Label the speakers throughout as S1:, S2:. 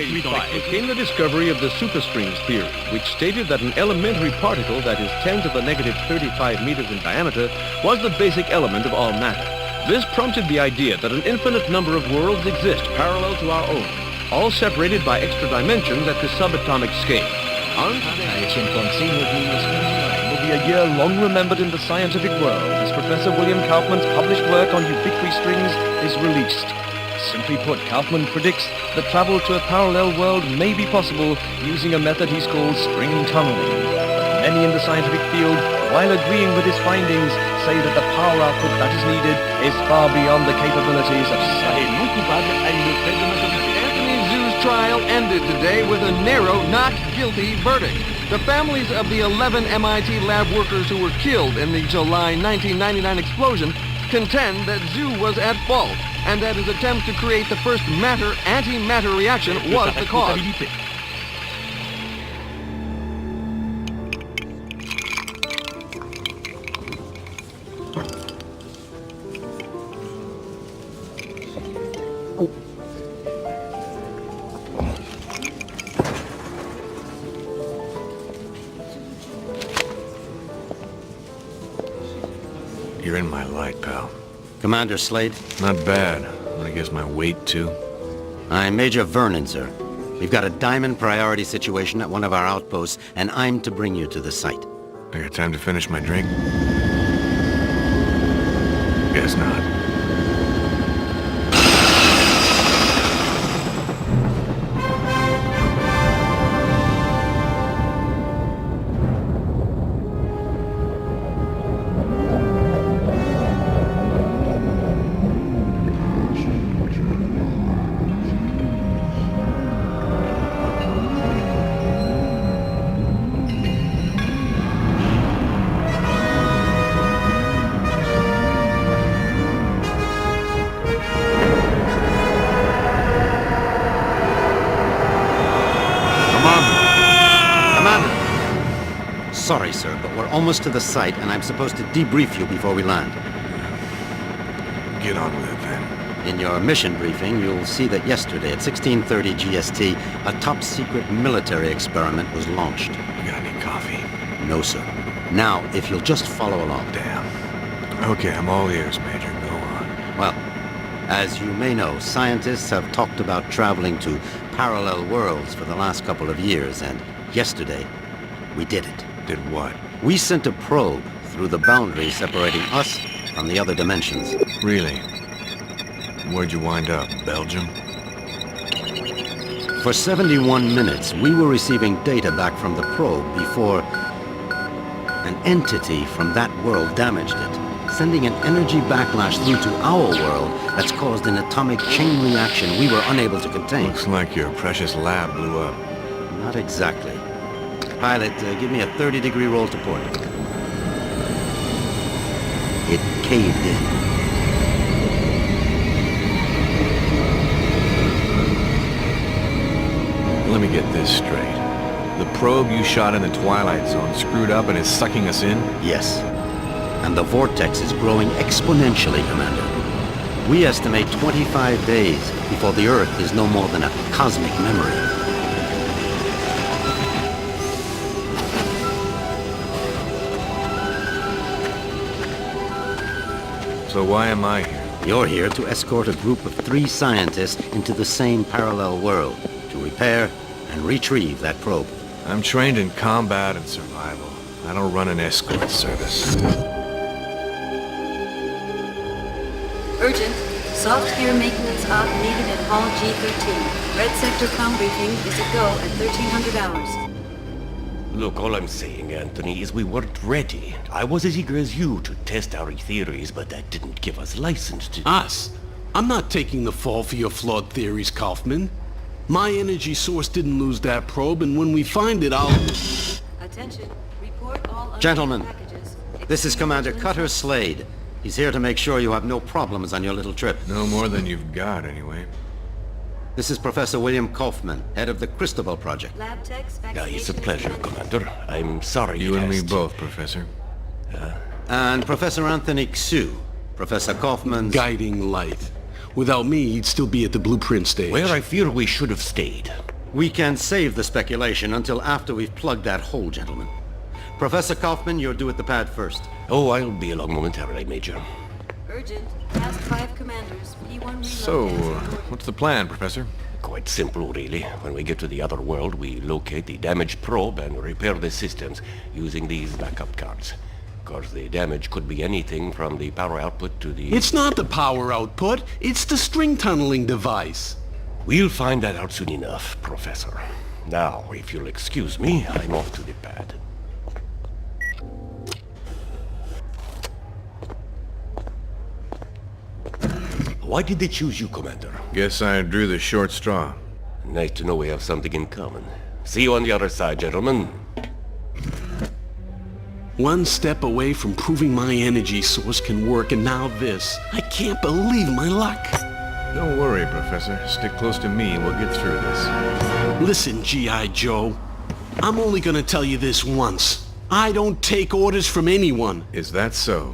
S1: Q9550 came the discovery of the superstrings theory, which stated that an elementary particle that is 10 to the negative 35 meters in diameter was the basic element of all matter. This prompted the idea that an infinite number of worlds exist parallel to our own, all separated by extra dimensions at the subatomic scale.
S2: Will be a year long remembered in the scientific world as Professor William Kaufman's published work on ubiquitary strings is released. Simply put, Kaufman predicts that travel to a parallel world may be possible using a method he's called string tunneling. But many in the scientific field, while agreeing with his findings, say that the power output that is needed is far beyond the capabilities of science.
S3: Anthony Zhu's trial ended today with a narrow not guilty verdict. The families of the 11 MIT lab workers who were killed in the July 1999 explosion contend that Zhu was at fault and that his attempt to create the first matter-antimatter reaction was the cause.
S4: You're in my light, pal.
S5: Commander Slade?
S4: Not bad. Wanna guess my weight, too?
S5: I'm Major Vernon, sir. We've got a diamond priority situation at one of our outposts, and I'm to bring you to the site.
S4: I got time to finish my drink? Guess not.
S5: Sorry, sir, but we're almost to the site, and I'm supposed to debrief you before we land.
S4: Get on with it, then.
S5: In your mission briefing, you'll see that yesterday at 16:30 GST, a top-secret military experiment was launched.
S4: You got any coffee?
S5: No, sir. Now, if you'll just follow along.
S4: Damn. Okay, I'm all ears, Major. Go on.
S5: Well, as you may know, scientists have talked about traveling to parallel worlds for the last couple of years, and yesterday, we did it.
S4: Did what?
S5: We sent a probe through the boundary separating us from the other dimensions.
S4: Really? Where'd you wind up? Belgium?
S5: For 71 minutes, we were receiving data back from the probe before an entity from that world damaged it, sending an energy backlash through to our world that's caused an atomic chain reaction we were unable to contain.
S4: Looks like your precious lab blew up.
S5: Not exactly. Pilot, give me a 30-degree roll to port. It caved in.
S4: Let me get this straight. The probe you shot in the Twilight Zone screwed up and is sucking us in?
S5: Yes. And the vortex is growing exponentially, Commander. We estimate 25 days before the Earth is no more than a cosmic memory.
S4: So why am I here?
S5: You're here to escort a group of 3 scientists into the same parallel world to repair and retrieve that probe.
S4: I'm trained in combat and survival. I don't run an escort service.
S6: Urgent. Soft gear maintenance op needed at Hall G13. Red Sector com briefing is a go at 1300 hours.
S7: Look, all I'm saying, Anthony, is we weren't ready. I was as eager as you to test our theories, but that didn't give us license to...
S8: Us? I'm not taking the fall for your flawed theories, Kaufman. My energy source didn't lose that probe, and when we find it, I'll...
S6: Attention. Report all
S5: Gentlemen,
S6: packages.
S5: this is Commander Cutter Slade. He's here to make sure you have no problems on your little trip.
S4: No more than you've got, anyway.
S5: This is Professor William Kaufman, head of the Cristobal Project.
S6: Lab techs,
S7: It's a pleasure, Commander. I'm sorry
S4: You and me
S7: asked.
S4: both, Professor.
S5: And Professor Anthony Xu, Professor Kaufman's...
S8: guiding light. Without me, he'd still be at the blueprint stage.
S7: Where I fear we should have stayed.
S5: We can save the speculation until after we've plugged that hole, gentlemen. Professor Kaufman, you're due at the pad first.
S7: Oh, I'll be along momentarily, Major.
S6: Urgent. Task 5 commanders. P1 reload.
S4: So, what's the plan, Professor?
S7: Quite simple, really. When we get to the other world, we locate the damaged probe and repair the systems using these backup cards. Of course, the damage could be anything from the power output to the...
S8: It's not the power output, it's the string tunneling device.
S7: We'll find that out soon enough, Professor. Now, if you'll excuse me, I'm off to the pad. Why did they choose you, Commander?
S4: Guess I drew the short straw.
S7: Nice to know we have something in common. See you on the other side, gentlemen.
S8: One step away from proving my energy source can work, and now this. I can't believe my luck.
S4: Don't worry, Professor. Stick close to me and we'll get through this.
S8: Listen, G.I. Joe. I'm only gonna tell you this once. I don't take orders from anyone.
S4: Is that so?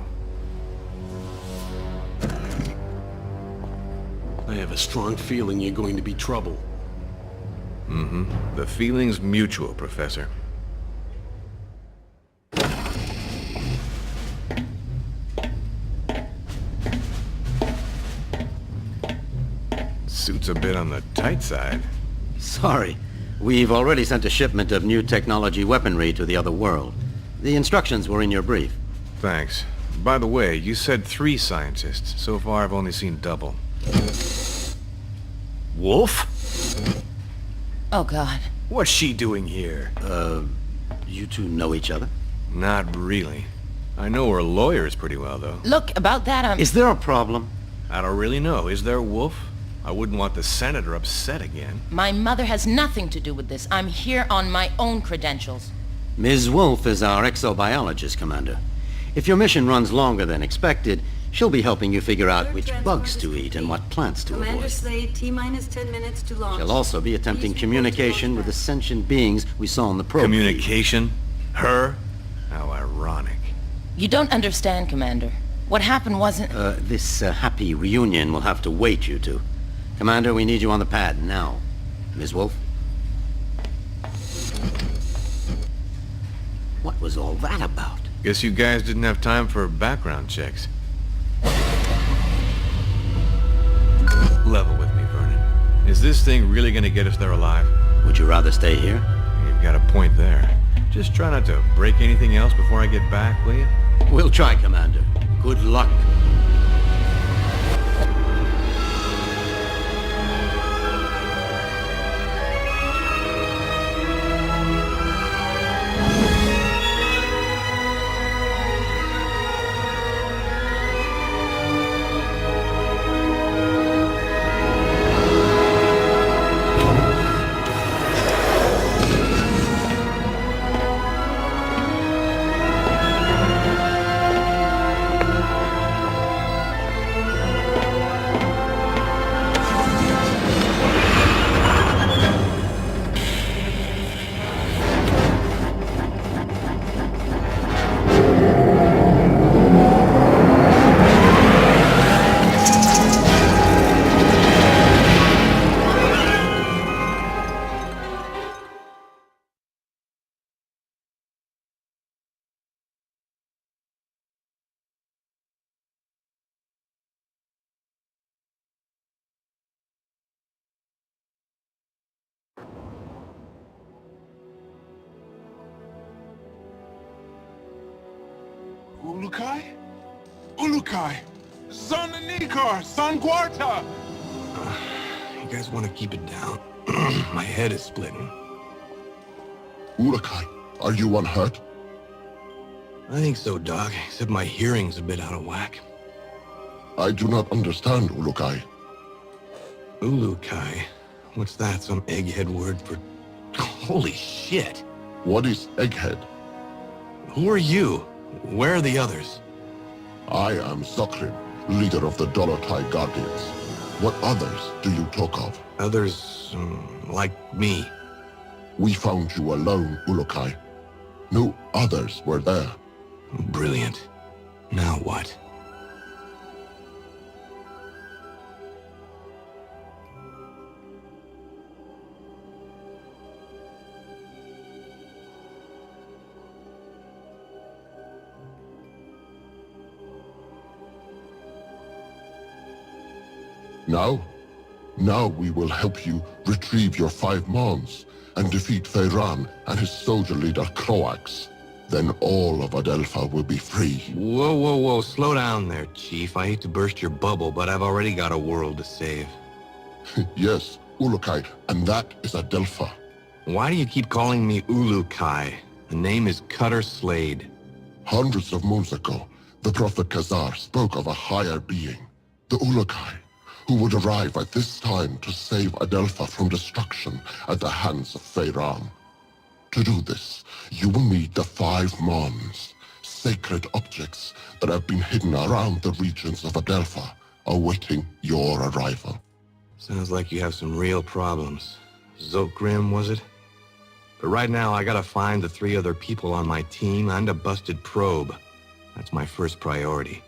S8: I have a strong feeling you're going to be trouble.
S4: Mm-hmm. The feeling's mutual, Professor. Suit's a bit on the tight side.
S5: Sorry. We've already sent a shipment of new technology weaponry to the other world. The instructions were in your brief.
S4: Thanks. By the way, you said 3 scientists. So far, I've only seen double.
S7: Wolf?
S9: Oh, God.
S4: What's she doing here?
S5: You two know each other?
S4: Not really. I know her lawyers pretty well, though.
S9: Look, about that,
S5: Is there a problem?
S4: I don't really know. Is there, Wolf? I wouldn't want the Senator upset again.
S9: My mother has nothing to do with this. I'm here on my own credentials.
S5: Ms. Wolf is our exobiologist, Commander. If your mission runs longer than expected, she'll be helping you figure out which bugs to eat and what plants to
S6: Commander
S5: avoid.
S6: Slade, T-minus 10 minutes to launch.
S5: She'll also be attempting communication with the sentient beings we saw on the probe.
S4: Communication? Her? How ironic.
S9: You don't understand, Commander. What happened wasn't...
S5: This happy reunion will have to wait, you two. Commander, we need you on the pad now. Ms. Wolf? What was all that about?
S4: Guess you guys didn't have time for background checks. Level with me, Vernon. Is this thing really gonna get us there alive?
S5: Would you rather stay here?
S4: You've got a point there. Just try not to break anything else before I get back, will you?
S5: We'll try, Commander. Good luck.
S10: Ulukai? Ulukai! Son Nikar! Son Quarta!
S8: You guys want to keep it down? My head is splitting.
S10: Ulukai, are you unhurt?
S8: I think so, Doc, except my hearing's a bit out of whack.
S10: I do not understand, Ulukai.
S8: Ulukai? What's that, some egghead word for... Holy shit!
S10: What is Egghead?
S8: Who are you? Where are the others?
S10: I am Sakrin, leader of the Dolotai Guardians. What others do you talk of?
S8: Others, like me.
S10: We found you alone, Ulukai. No others were there.
S8: Brilliant. Now what?
S10: Now? Now we will help you retrieve your 5 Mons and defeat Feyran and his soldier leader Croax. Then all of Adelpha will be free.
S4: Whoa, whoa, whoa, slow down there, Chief. I hate to burst your bubble, but I've already got a world to save.
S10: Yes, Ulukai, and that is Adelpha.
S4: Why do you keep calling me Ulukai? The name is Cutter Slade.
S10: Hundreds of moons ago, the Prophet Khazar spoke of a higher being, the Ulukai, who would arrive at this time to save Adelpha from destruction at the hands of Feyran. To do this, you will need the 5 Mons, sacred objects that have been hidden around the regions of Adelpha, awaiting your arrival.
S4: Sounds like you have some real problems. Zokgrim, was it? But right now, I gotta find the 3 other people on my team and a busted probe. That's my first priority.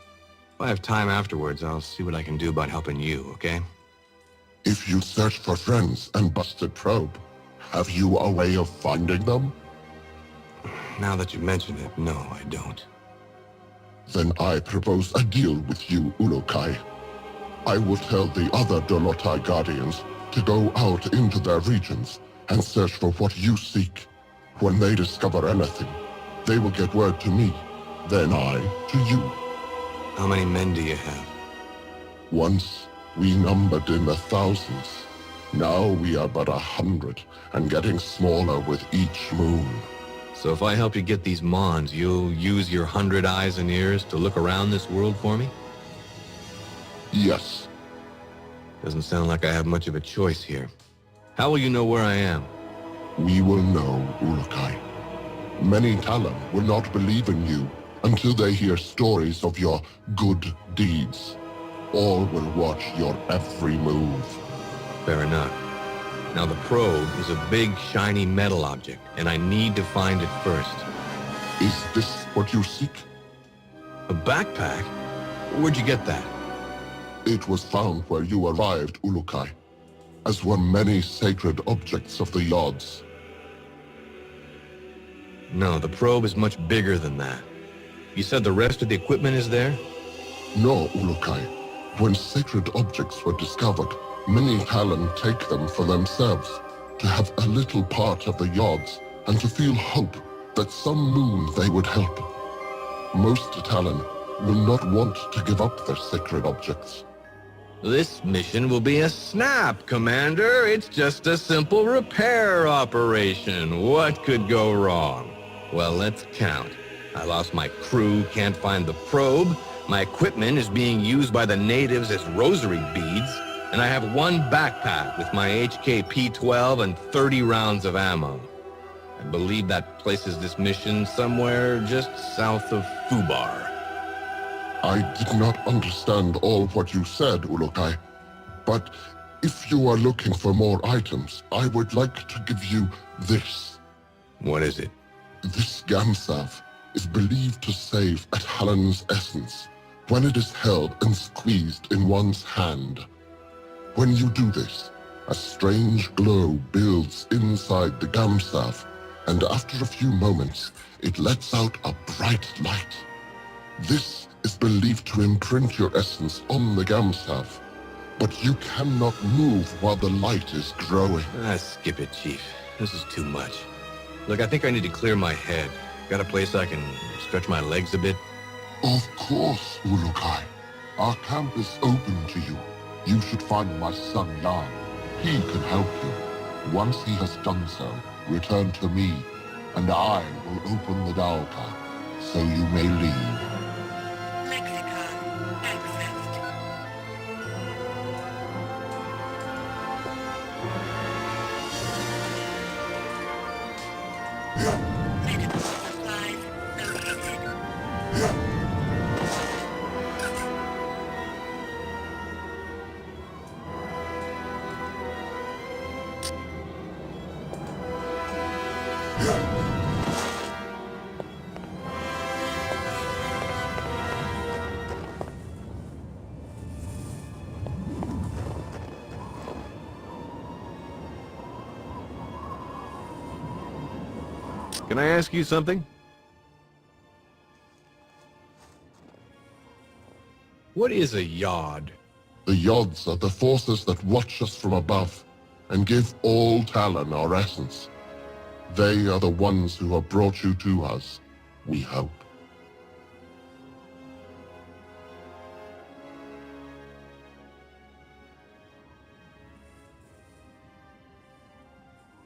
S4: If I have time afterwards, I'll see what I can do about helping you, okay?
S10: If you search for friends and busted probe, have you a way of finding them?
S4: Now that you mention it, no, I don't.
S10: Then I propose a deal with you, Ulukai. I will tell the other Dolotai Guardians to go out into their regions and search for what you seek. When they discover anything, they will get word to me, then I to you.
S4: How many men do you have?
S10: Once, we numbered in the thousands. Now we are but 100, and getting smaller with each moon.
S4: So if I help you get these Mons, you'll use your 100 eyes and ears to look around this world for me?
S10: Yes.
S4: Doesn't sound like I have much of a choice here. How will you know where I am?
S10: We will know, Ulukai. Many Talon will not believe in you until they hear stories of your good deeds. All will watch your every move.
S4: Fair enough. Now the probe is a big, shiny metal object, and I need to find it first.
S10: Is this what you seek?
S4: A backpack? Where'd you get that?
S10: It was found where you arrived, Ulukai, as were many sacred objects of the Yods.
S4: No, the probe is much bigger than that. You said the rest of the equipment is there?
S10: No, Ulukai. When sacred objects were discovered, many Talon take them for themselves, to have a little part of the Yods, and to feel hope that some moon they would help. Most Talon will not want to give up their sacred objects.
S4: This mission will be a snap, Commander. It's just a simple repair operation. What could go wrong? Well, let's count. I lost my crew, can't find the probe. My equipment is being used by the natives as rosary beads. And I have one backpack with my HK-P12 and 30 rounds of ammo. I believe that places this mission somewhere just south of Fubar.
S10: I did not understand all what you said, Ulukai. But if you are looking for more items, I would like to give you this.
S4: What is it?
S10: This Gamsav is believed to save a Talon's essence when it is held and squeezed in one's hand. When you do this, a strange glow builds inside the Gamsav, and after a few moments, it lets out a bright light. This is believed to imprint your essence on the Gamsav, but you cannot move while the light is growing.
S4: Skip it, Chief. This is too much. Look, I think I need to clear my head. Got a place I can stretch my legs a bit?
S10: Of course, Ulukai. Our camp is open to you. You should find my son Yan. He can help you. Once he has done so, return to me, and I will open the Adelpha, so you may leave.
S4: Can I ask you something? What is a yod?
S10: The Yods are the forces that watch us from above and give all Talon our essence. They are the ones who have brought you to us, we hope.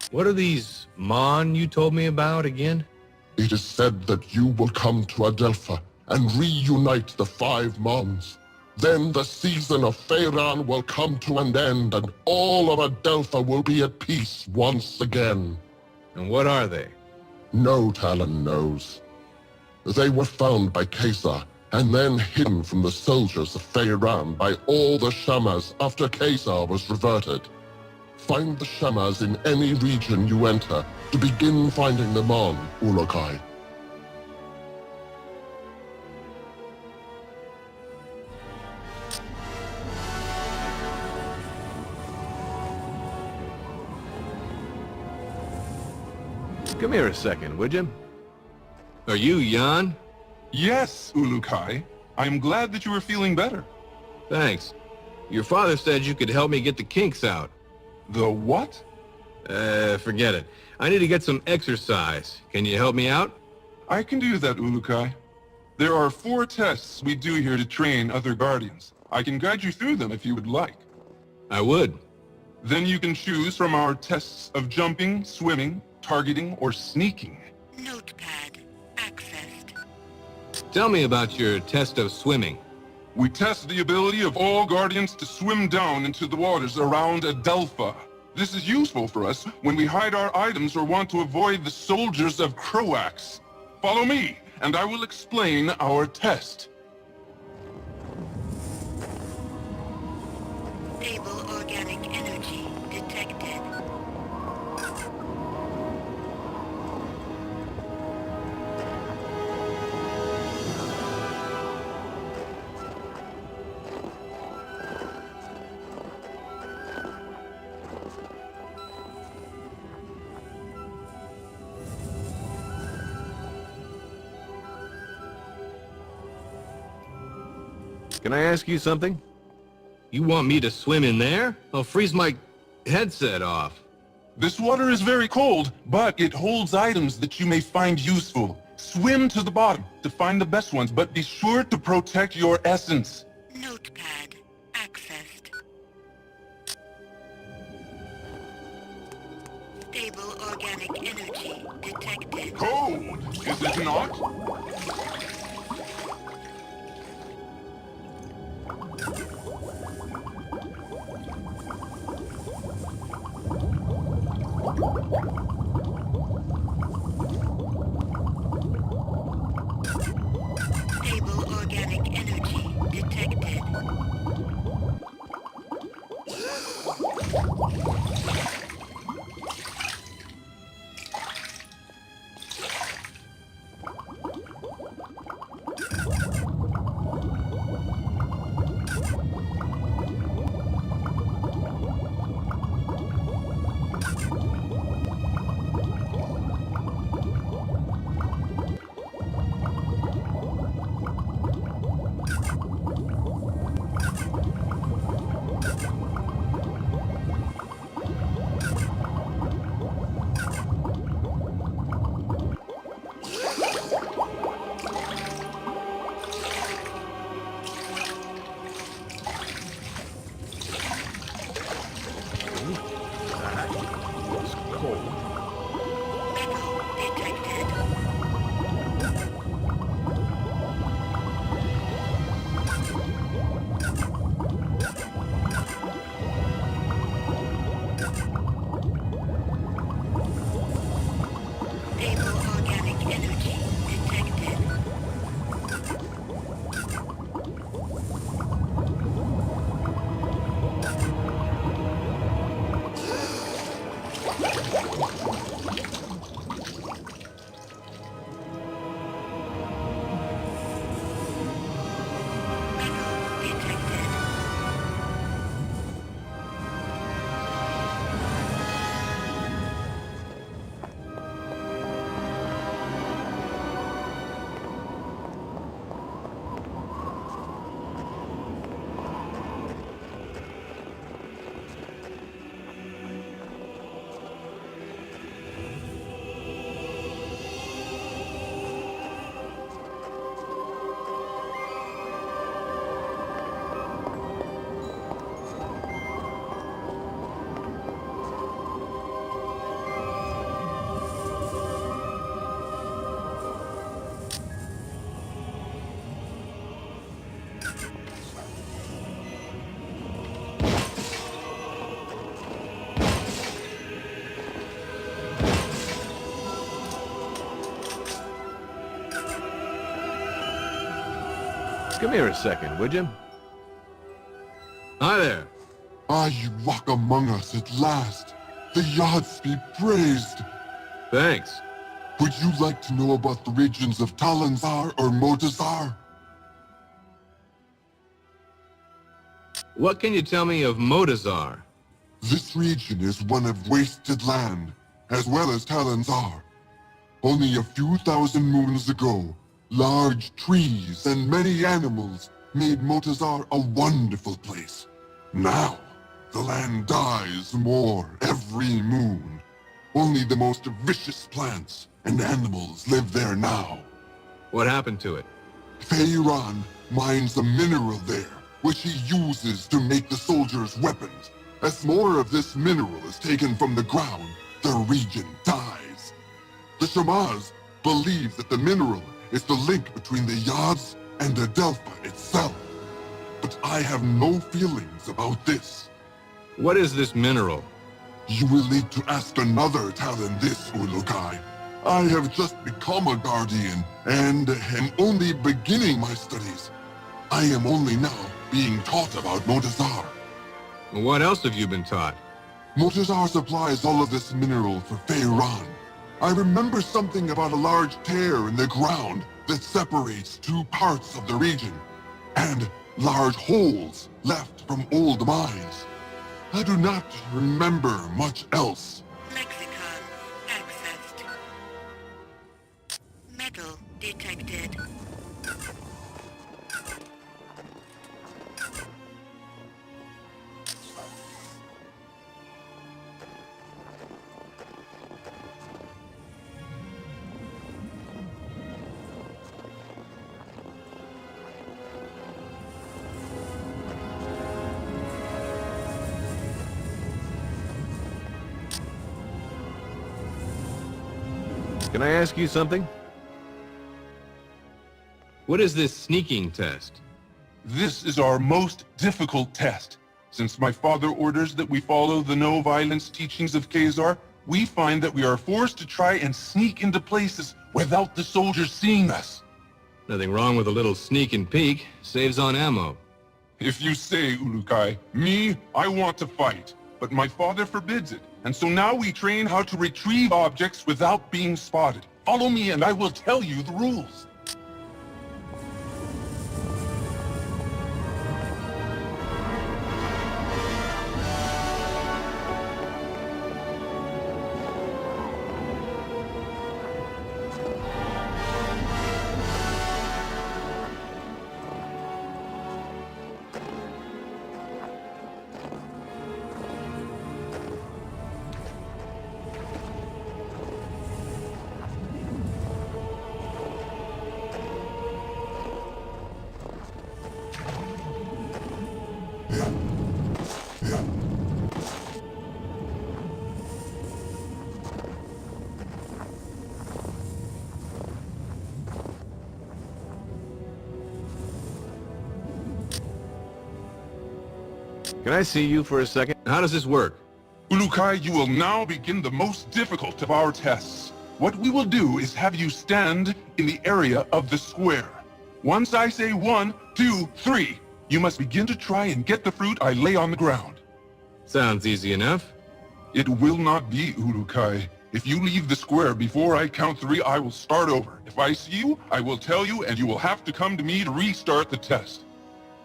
S4: What are these Mon you told me about again?
S10: It is said that you will come to Adelpha and reunite the 5 Mons. Then the season of Pharaon will come to an end and all of Adelpha will be at peace once again.
S4: And what are they?
S10: No Talon knows. They were found by Caesar and then hidden from the soldiers of Pharaon by all the Shamas after Caesar was reverted. Find the Shamas in any region you enter to begin finding them on, Ulukai.
S4: Come here a second, would you? Are you Jan?
S11: Yes, Ulukai. I'm glad that you are feeling better.
S4: Thanks. Your father said you could help me get the kinks out.
S11: The what?
S4: Forget it. I need to get some exercise. Can you help me out?
S11: I can do that, Ulukai. There are 4 tests we do here to train other Guardians. I can guide you through them if you would like.
S4: I would.
S11: Then you can choose from our tests of jumping, swimming, targeting, or sneaking.
S12: Notepad accessed.
S4: Tell me about your test of swimming.
S11: We test the ability of all Guardians to swim down into the waters around Adelpha. This is useful for us when we hide our items or want to avoid the soldiers of Croax. Follow me, and I will explain our test.
S12: Stable organic energy detected.
S4: Can I ask you something? You want me to swim in there? I'll freeze my headset off.
S11: This water is very cold, but it holds items that you may find useful. Swim to the bottom to find the best ones, but be sure to protect your essence.
S12: Notepad accessed. Stable organic energy detected.
S11: Code, is it not?
S12: Stable organic energy detected.
S4: Come here a second, would you? Hi there.
S10: Ah, you walk among us at last. The Yachts be praised.
S4: Thanks.
S10: Would you like to know about the regions of Talanzar or Motazar?
S4: What can you tell me of Motazar?
S10: This region is one of wasted land, as well as Talanzar. Only a few thousand moons ago, large trees and many animals made Motazar a wonderful place. Now, the land dies more every moon. Only the most vicious plants and animals live there now.
S4: What happened to it?
S10: Feiran mines a mineral there, which he uses to make the soldiers' weapons. As more of this mineral is taken from the ground, the region dies. The Shamaz believe that the mineral is the link between the Yads and Adelpha itself. But I have no feelings about this.
S4: What is this mineral?
S10: You will need to ask another Talon this, Ulukai. I have just become a Guardian, and am only beginning my studies. I am only now being taught about Motazar.
S4: What else have you been taught?
S10: Motazar supplies all of this mineral for Feiran. I remember something about a large tear in the ground that separates two parts of the region, and large holes left from old mines. I do not remember much else.
S12: Lexicon accessed. Metal detected.
S4: Can I ask you something? What is this sneaking test?
S11: This is our most difficult test. Since my father orders that we follow the no-violence teachings of Khazar, we find that we are forced to try and sneak into places without the soldiers seeing us.
S4: Nothing wrong with a little sneak and peek. Saves on ammo.
S11: If you say, Ulukai, me, I want to fight. But my father forbids it, and so now we train how to retrieve objects without being spotted. Follow me and I will tell you the rules.
S4: Can I see you for a second? How does this work?
S11: Ulukai, you will now begin the most difficult of our tests. What we will do is have you stand in the area of the square. Once I say 1, 2, 3, you must begin to try and get the fruit I lay on the ground.
S4: Sounds easy enough.
S11: It will not be, Ulukai. If you leave the square before I count 3, I will start over. If I see you, I will tell you, and you will have to come to me to restart the test.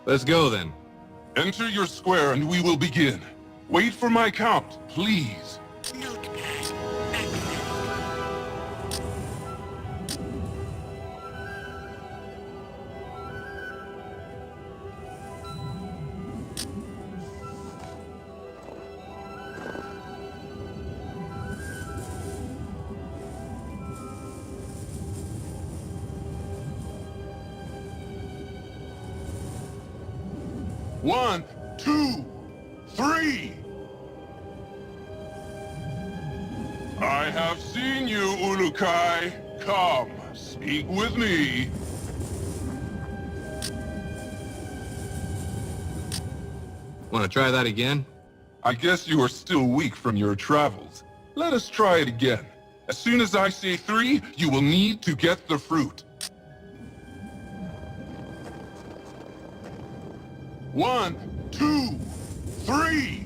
S4: Let's go then.
S11: Enter your square and we will begin. Wait for my count, please.
S12: Notepad accessed.
S11: One, 2, 3. I have seen you, Ulukai. Come, speak with me.
S4: Want to try that again?
S11: I guess you are still weak from your travels. Let us try it again. As soon as I say 3, you will need to get the fruit. 1, 2, 3!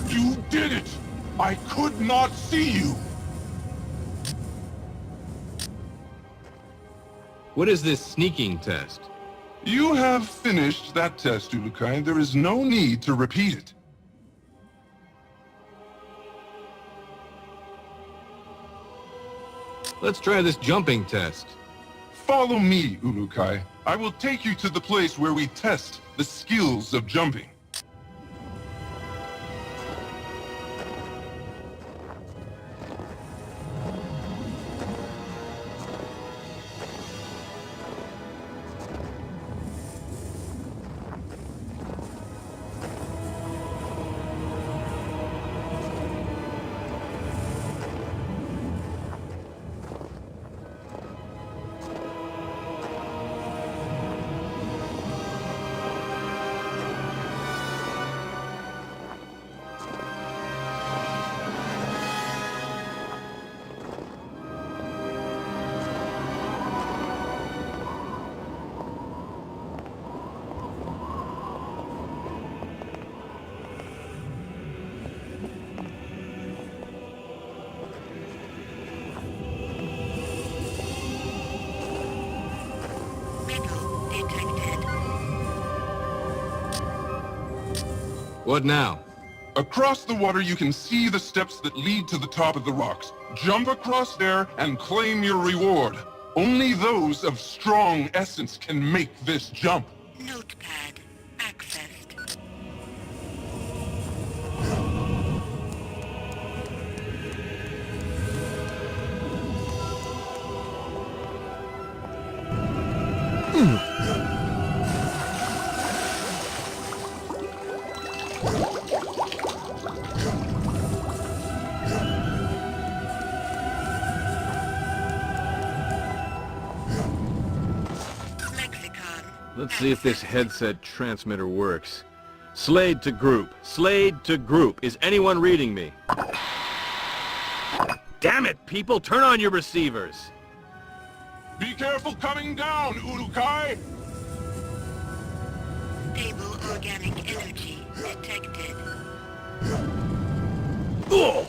S11: You did it! I could not see you!
S4: What is this sneaking test?
S11: You have finished that test, Ulukai. There is no need to repeat it.
S4: Let's try this jumping test.
S11: Follow me, Ulukai. I will take you to the place where we test the skills of jumping.
S4: What now?
S11: Across the water, you can see the steps that lead to the top of the rocks. Jump across there and claim your reward. Only those of strong essence can make this jump.
S12: Notepad accessed.
S3: Let's see if this headset transmitter works. Slade to group. Slade to group. Is anyone reading me? Damn it, people! Turn on your receivers!
S11: Be careful coming down, Ulukai!
S12: Stable organic energy detected.
S3: Ugh!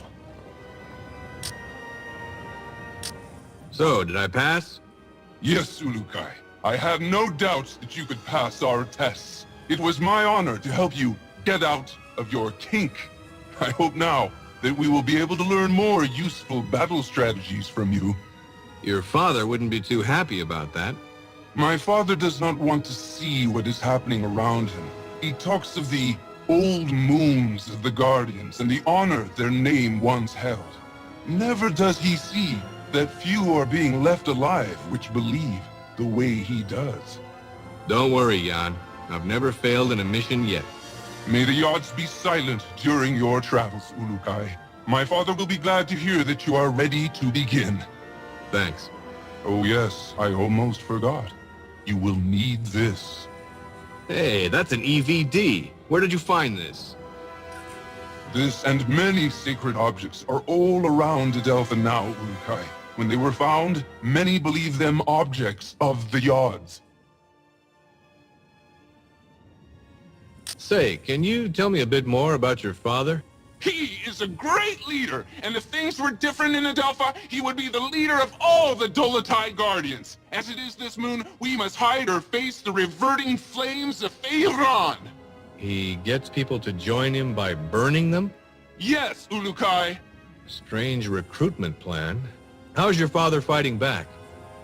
S4: So, did I pass?
S11: Yes, Ulukai. I have no doubts that you could pass our tests. It was my honor to help you get out of your kink. I hope now that we will be able to learn more useful battle strategies from you.
S4: Your father wouldn't be too happy about that.
S11: My father does not want to see what is happening around him. He talks of the old moons of the Guardians and the honor their name once held. Never does he see that few are being left alive which believe the way he does.
S4: Don't worry, Jan. I've never failed in a mission yet.
S11: May the odds be silent during your travels, Ulukai. My father will be glad to hear that you are ready to begin.
S4: Thanks.
S11: Oh yes, I almost forgot. You will need this.
S4: Hey, that's an EVD. Where did you find this?
S11: This and many sacred objects are all around Adelpha now, Ulukai. When they were found, many believe them objects of the Yods.
S4: Say, can you tell me a bit more about your father?
S11: He is a great leader, and if things were different in Adelpha, he would be the leader of all the Dolotai Guardians. As it is this moon, we must hide or face the reverting flames of Feyron.
S4: He gets people to join him by burning them?
S11: Yes, Ulukai.
S4: Strange recruitment plan. How's your father fighting back?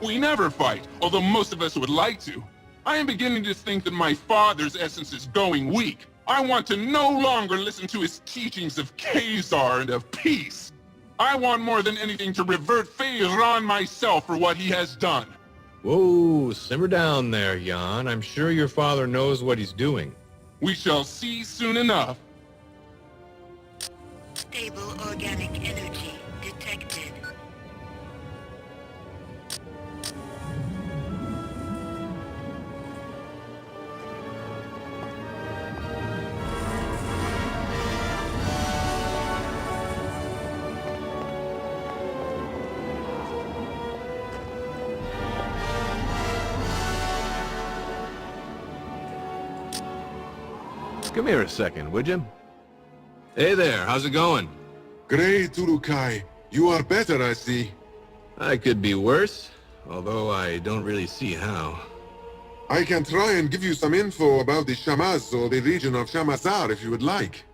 S11: We never fight, although most of us would like to. I am beginning to think that my father's essence is going weak. I want to no longer listen to his teachings of Khazar and of peace. I want more than anything to revert Feyran myself for what he has done.
S4: Whoa, simmer down there, Jan. I'm sure your father knows what he's doing.
S11: We shall see soon enough.
S12: Stable organic energy detected.
S4: Come here a second, would you? Hey there, how's it going?
S13: Great, Urukai. You are better, I see.
S4: I could be worse, although I don't really see how.
S13: I can try and give you some info about the Shamaz or the region of Shamazar if you would like.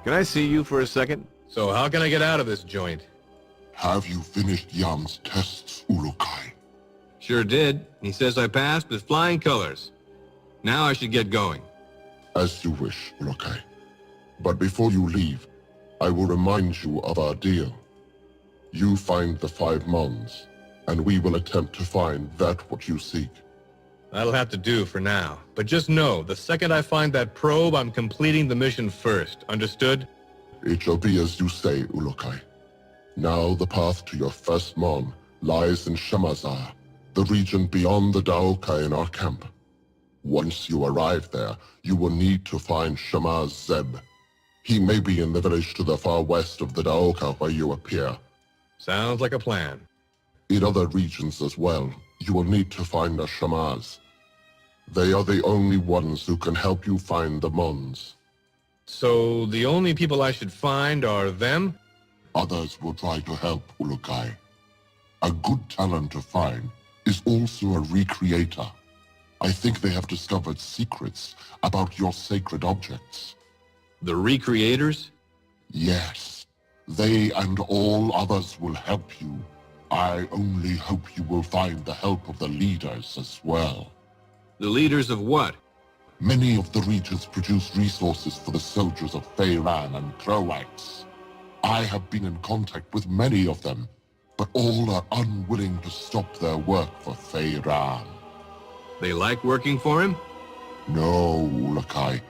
S4: Can I see you for a second? So how can I get out of this joint?
S10: Have you finished Jan's tests, Urukai?
S4: Sure did. He says I passed with flying colors. Now I should get going.
S10: As you wish, Urukai. But before you leave, I will remind you of our deal. You find the 5 Mons, and we will attempt to find that what you seek.
S4: That'll have to do for now. But just know, the second I find that probe, I'm completing the mission first. Understood?
S10: It shall be as you say, Urukai. Now the path to your first Mon lies in Shamazar, the region beyond the Daokai in our camp. Once you arrive there, you will need to find Shamaz Zeb. He may be in the village to the far west of the Daoka where you appear.
S4: Sounds like a plan.
S10: In other regions as well, you will need to find a Shamaz. They are the only ones who can help you find the Mons.
S4: So the only people I should find are them?
S10: Others will try to help, Urukai. A good talent to find is also a recreator. I think they have discovered secrets about your sacred objects.
S4: The recreators?
S10: Yes. They and all others will help you. I only hope you will find the help of the leaders as well.
S4: The leaders of what?
S10: Many of the regions produce resources for the soldiers of Feyran and Croax. I have been in contact with many of them, but all are unwilling to stop their work for Feyran.
S4: They like working for him?
S10: No, Urukai.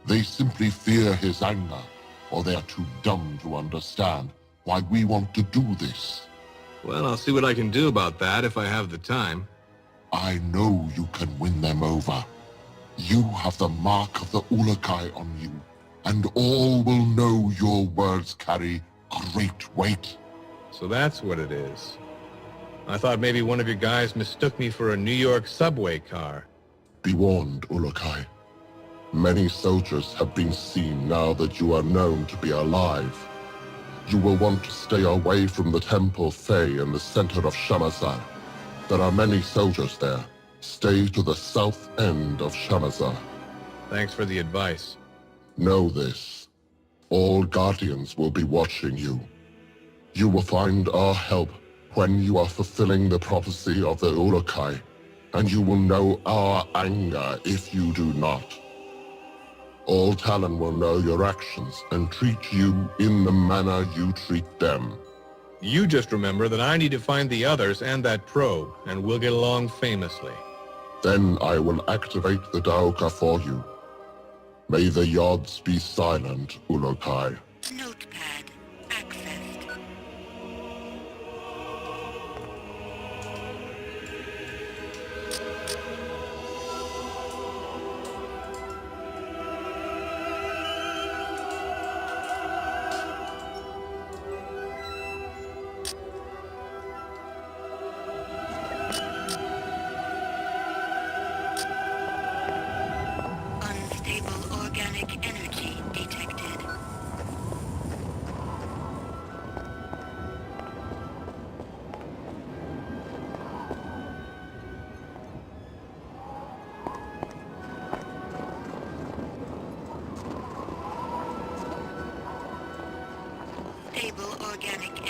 S10: They simply fear his anger, or they are too dumb to understand why we want to do this.
S4: Well, I'll see what I can do about that if I have the time.
S10: I know you can win them over. You have the mark of the Urukai on you, and all will know your words carry great weight.
S4: So that's what it is. I thought maybe one of your guys mistook me for a New York subway car.
S10: Be warned, Urukai. Many soldiers have been seen now that you are known to be alive. You will want to stay away from the Temple Fey in the center of Shamazar. There are many soldiers there. Stay to the south end of Shamazar.
S4: Thanks for the advice.
S10: Know this. All Guardians will be watching you. You will find our help when you are fulfilling the prophecy of the Urukai, and you will know our anger if you do not. All Talon will know your actions and treat you in the manner you treat them.
S4: You just remember that I need to find the others and that probe, and we'll get along famously.
S10: Then I will activate the Daoka for you. May the Yods be silent, Ulokai.
S12: Notepad accessed. Unstable organic energy detected. Stable organic